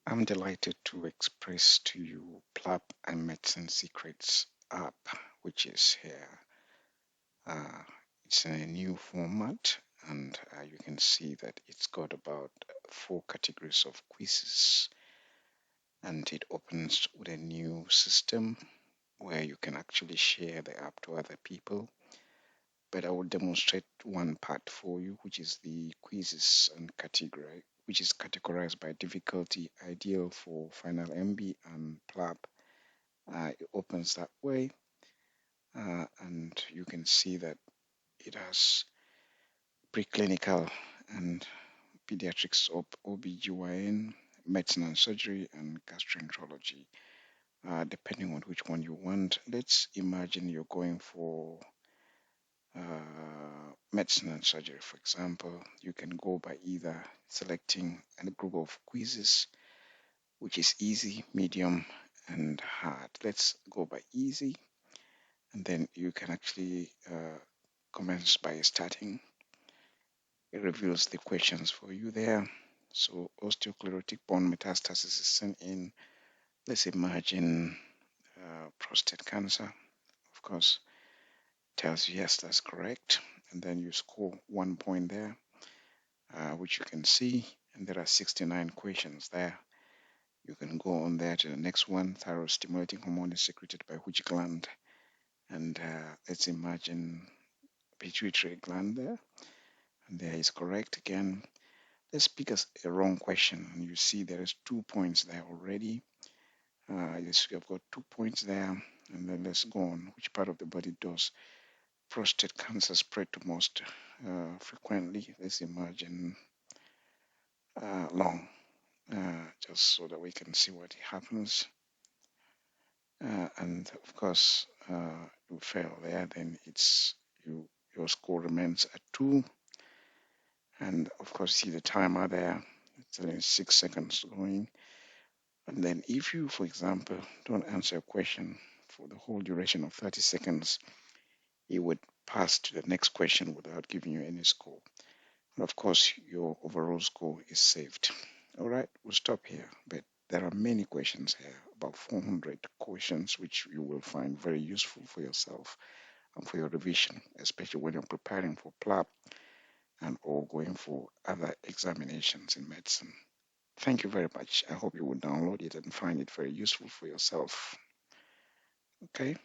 I'm delighted to express to you PLAB and Medicine Secrets app, which is here. Uh, it's in a new format, and you can see that it's got about 4 categories of quizzes, and it opens with a new system where you can actually share the app to other people. But I will demonstrate one part for you, which is the quizzes and category, which is categorized by difficulty, ideal for final MB and PLAB. It opens that way, and you can see that it has preclinical and pediatrics, OBGYN, medicine and surgery, and gastroenterology, depending on which one you want. Let's imagine you're going for medicine and surgery, for example. You can go by either selecting a group of quizzes, which is easy, medium, and hard. Let's go by easy, and then you can actually commence by starting. It reveals the questions for you there. So osteoclerotic bone metastasis is sent in. Let's imagine prostate cancer. Of course, tells you yes, that's correct. And then you score 1 point there, which you can see. And there are 69 questions there. You can go on there to the next one. Thyroid stimulating hormone is secreted by which gland? And let's imagine pituitary gland there. And there is correct again. Let's pick a wrong question, and you see there is 2 points there already. Yes, we have got 2 points there, and then let's go on. Which part of the body does prostate cancer spread to most frequently? Let's imagine lung, just so that we can see what happens. And of course, you fail there, then your score remains at 2. And of course, see the timer there. It's only 6 seconds going. And then if you, for example, don't answer a question for the whole duration of 30 seconds, it would pass to the next question without giving you any score. And of course, your overall score is saved. All right, we'll stop here. But there are many questions here, about 400 questions, which you will find very useful for yourself and for your revision, especially when you're preparing for PLAB and or going for other examinations in medicine. Thank you very much. I hope you will download it and find it very useful for yourself. Okay.